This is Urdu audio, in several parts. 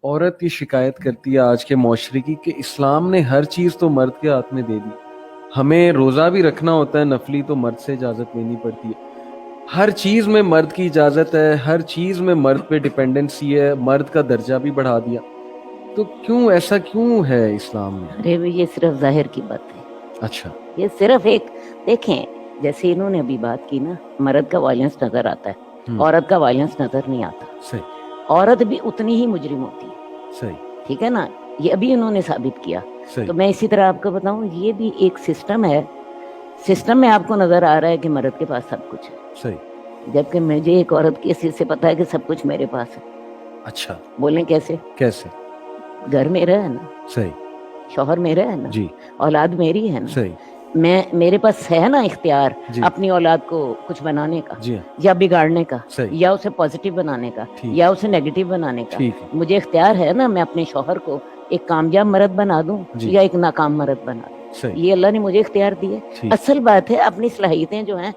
عورت یہ شکایت کرتی ہے آج کے معاشرے کی کہ اسلام نے ہر چیز تو مرد کے ہاتھ میں دے دی. ہمیں روزہ بھی رکھنا ہوتا ہے نفلی تو مرد سے اجازت لینی پڑتی ہے. ہر چیز میں مرد کی اجازت ہے, ہر چیز میں مرد پہ ڈپینڈنسی ہے, مرد کا درجہ بھی بڑھا دیا. تو کیوں ایسا کیوں ہے اسلام میں؟ ارے یہ صرف ظاہر کی بات ہے. اچھا, یہ صرف ایک دیکھیں, جیسے انہوں نے ابھی بات کی نا, مرد کا وائلنس نظر آتا ہے, عورت کا وائلنس نظر نہیں آتا. صحیح عورت بھی اتنی ہی مجرم ہوتی ہے. صحیح ٹھیک ہے نا, یہ ابھی انہوں نے ثابت کیا. صحیح تو میں اسی طرح آپ کو بتاؤں, یہ بھی ایک سسٹم ہے. سسٹم میں آپ کو نظر آ رہا ہے کہ مرد کے پاس سب کچھ ہے, صحیح. جبکہ مجھے ایک عورت کی حیثیت سے پتا ہے کہ سب کچھ میرے پاس ہے. اچھا, بولیں کیسے؟ کیسے؟ گھر میرا ہے نا, صحیح. شوہر میرا ہے نا, جی. اولاد میری ہے نا. صحیح. میرے پاس ہے نا اختیار جی. اپنی اولاد کو کچھ بنانے کا, جی یا بگاڑنے کا, صحیح. یا اسے پازیٹیو بنانے کا, ٹھیک. یا اسے نیگیٹو بنانے کا. ٹھیک ہے. مجھے اختیار ہے نا, میں اپنے شوہر کو ایک کامیاب مرد بنا دوں جی. یا ایک ناکام مرد بنا دوں. صحیح. یہ اللہ نے مجھے اختیار دیے. ٹھیک. اصل بات ہے اپنی صلاحیتیں جو ہیں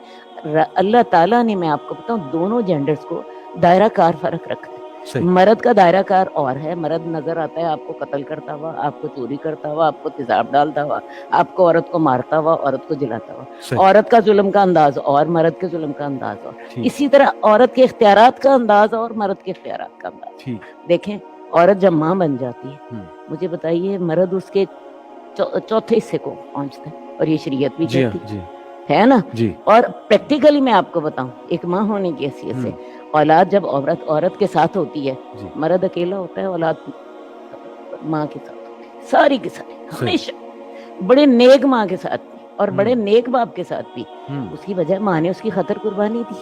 اللہ تعالیٰ نے, میں آپ کو بتاؤں, دونوں جینڈرز کو دائرہ کار فرق رکھا ہے. صحیح. مرد کا دائرہ کار اور ہے. مرد نظر آتا ہے آپ کو قتل کرتا ہوا, آپ کو چوری کرتا ہوا, آپ کو تیزاب ڈالتا ہوا, آپ کو عورت کو مارتا ہوا, عورت کو جلاتا ہوا. صحیح. عورت کا ظلم کا انداز اور, مرد کے ظلم کا انداز اور. ٹھیک. اسی طرح عورت کے اختیارات کا انداز اور, مرد کے اختیارات کا انداز. ٹھیک. دیکھیں, عورت جب ماں بن جاتی ہے, مجھے بتائیے, مرد اس کے چوتھے حصے کو پہنچتا ہے, اور یہ شریعت بھی جی کہتی جی ہے نا. جی. اور پریکٹیکلی میں آپ کو بتاؤں, ایک ماں ہونے کی حیثیت سے, اولاد جب عورت کے ساتھ ہوتی ہے, جی. مرد اکیلا ہوتا ہے, اولاد ماں کے ساتھ ہوتی ہے, ساری کے ساتھ, ہمیشہ بڑے نیک ماں کے ساتھ بھی اور بڑے نیک باپ کے ساتھ بھی. اس کی وجہ ماں نے اس کی خاطر قربانی دی.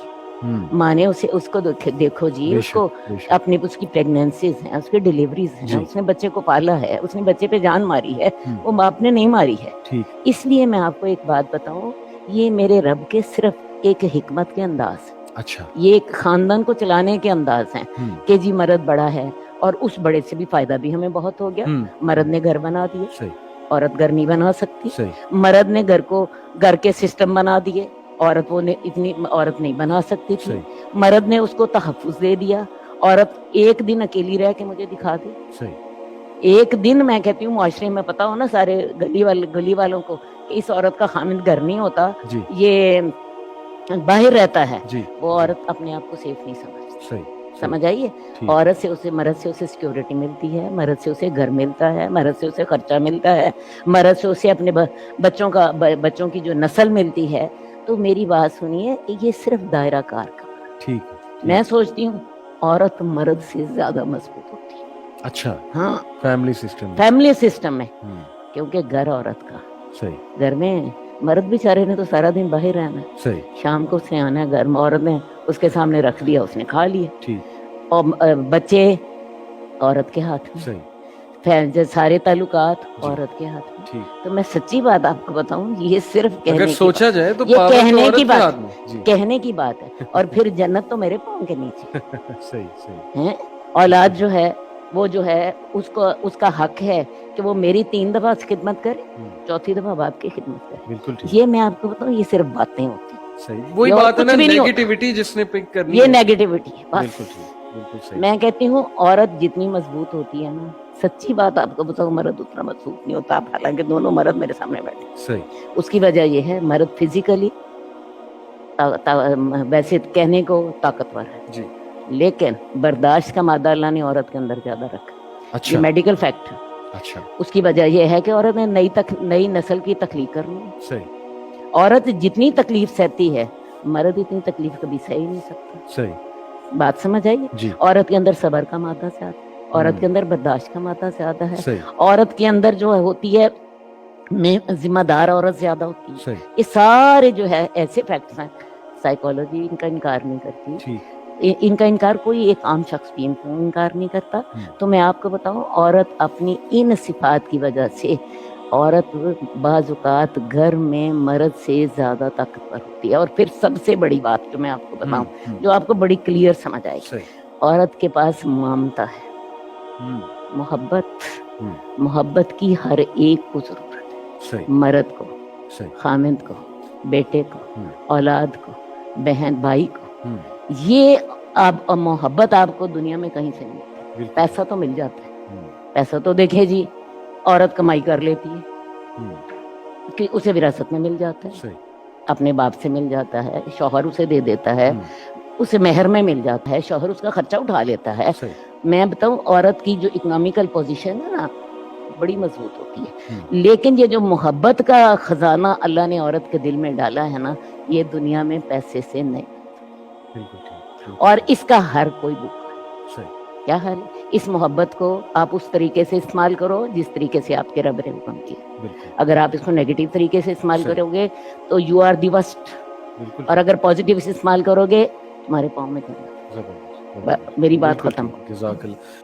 ماں نے اس کو دیکھو جی, اس کو اپنی, اس کی پریگنینسیز ہیں, اس کی ڈیلیوریز ہیں, اس نے بچے کو پالا ہے, اس نے بچے پہ جان ماری ہے, وہ باپ نے نہیں ماری ہے. اس لیے میں آپ کو ایک بات بتاؤں, یہ میرے رب کے صرف ایک حکمت کے انداز, اچھا, یہ ایک خاندان کو چلانے کے انداز ہیں کہ جی مرد بڑا ہے, اور اس بڑے سے بھی فائدہ بھی ہمیں بہت ہو گیا. مرد نے گھر بنا دیے, عورت گھر نہیں بنا سکتی. مرد نے گھر کے سسٹم بنا دیے, عورت وہ اتنی عورت نہیں بنا سکتی تھی. مرد نے اس کو تحفظ دے دیا, عورت ایک دن اکیلی رہ کے مجھے دکھا دی. ایک دن, میں کہتی ہوں معاشرے میں پتا ہو نا سارے گلی والوں کو کہ اس عورت کا خامد گھر نہیں ہوتا, یہ باہر رہتا ہے, وہ عورت اپنے آپ کو سیف نہیں سمجھتی. سمجھ آئیے, عورت سے اسے, مرد سے اسے سیکیورٹی ملتی ہے, مرد سے اسے گھر ملتا ہے, مرد سے اسے خرچہ ملتا ہے, مرد سے اسے اپنے بچوں کی جو نسل ملتی ہے. تو میری بات سنیے, یہ صرف دائرہ کار کا. ٹھیک. میں سوچتی ہوں عورت مرد سے زیادہ مضبوط ہوتی ہے. اچھا, ہاں, فیملی سسٹم میں, کیونکہ گھر عورت کا. صحیح. گھر میں مرد بیچارے نے تو سارا دن باہر رہنا ہے, صحیح. شام کو اس نے آنا ہے گھر میں, عورت نے اس کے سامنے رکھ دیا, اس نے کھا لیا. ٹھیک. اور بچے عورت کے ہاتھ میں. صحیح. سارے تعلقات عورت کے ہاتھ میں. ٹھیک. تو میں سچی بات آپ کو بتاؤں, یہ صرف اگر کہنے سوچا جائے تو یہ کہنے کی بات, کہنے کی بات ہے. اور پھر جنت تو میرے پاؤں کے نیچے. صحیح صحیح. ہیں, اولاد جو ہے وہ جو ہے اس کا حق ہے کہ وہ میری 3 دفعہ خدمت کرے, 4تھی دفعہ باپ کی خدمت کرے. بالکل ٹھیک. یہ میں آپ کو بتاؤں, یہ صرف باتیں ہوتی ہیں. صحیح, وہی بات ہے نا, نیگیٹیوٹی جس نے پک کرنی, یہ نیگیٹیوٹی ہے بس. بالکل ٹھیک, بالکل صحیح. میں کہتی ہوں عورت جتنی مضبوط ہوتی ہے نا, سچی بات آپ کو بتاؤں, مرد اتنا مضبوط نہیں ہوتا. حالانکہ دونوں مرد میرے سامنے بیٹھے. صحیح. اس کی وجہ یہ ہے, مرد فزیکلی ویسے کہنے کو طاقتور ہے, جی, لیکن برداشت کا مادہ اللہ نے عورت کے اندر زیادہ رکھا. اچھا, یہ میڈیکل فیکٹ ہے. اچھا. اس کی وجہ یہ ہے کہ عورت نے نئی نسل کی تخلیق کرنی ہے. صحیح. عورت جتنی تکلیف سہتی ہے, مرد اتنی تکلیف کبھی سہ ہی نہیں سکتا. صحیح. بات سمجھ آئی؟ جی. عورت کے اندر صبر کا مادہ زیادہ ہے, عورت کے اندر برداشت کا مادہ زیادہ ہے. صحیح. عورت کے اندر جو ہوتی ہے ذمہ دار عورت زیادہ ہوتی ہے. صحیح. یہ سارے جو ہے ایسے فیکٹس ہیں, سائیکالوجی ان کا انکار نہیں کرتی. ٹھیک. ان کا انکار کوئی ایک عام شخص بھی انکار نہیں کرتا. تو میں آپ کو بتاؤں, عورت اپنی ان صفات کی وجہ سے, عورت بعض اوقات گھر میں مرد سے زیادہ طاقتور ہوتی ہے. اور پھر سب سے بڑی بات جو میں آپ کو بتاؤں, جو آپ کو بڑی کلیئر سمجھ آئے گی, عورت کے پاس ممتا ہے, محبت کی ہر ایک کو ضرورت ہے. مرد کو, خامند کو, بیٹے کو, اولاد کو, بہن بھائی کو. یہ اب محبت آپ کو دنیا میں کہیں سے نہیں ملتی. پیسہ تو مل جاتا ہے, پیسہ تو دیکھیں جی عورت کمائی کر لیتی ہے کہ اسے وراثت میں مل جاتا ہے، اپنے باپ سے مل جاتا ہے، شوہر اسے دے دیتا ہے، اسے مہر میں مل جاتا ہے، شوہر اس کا خرچہ اٹھا لیتا ہے. میں بتاؤں عورت کی جو اکنامیکل پوزیشن ہے نا بڑی مضبوط ہوتی ہے. لیکن یہ جو محبت کا خزانہ اللہ نے عورت کے دل میں ڈالا ہے نا یہ دنیا میں پیسے سے نہیں، اور اس کا ہر کوئی بھوکا ہے. کیا حال ہے؟ اس محبت کو آپ اس طریقے سے استعمال کرو جس طریقے سے آپ کے رب نے حکم کیا. اگر آپ اس کو نیگیٹو طریقے سے استعمال کرو گے تو یو آر دی ورسٹ، اور اگر پازیٹیو سے استعمال کرو گے تمہارے پاؤں میں جنت. میری بات ختم.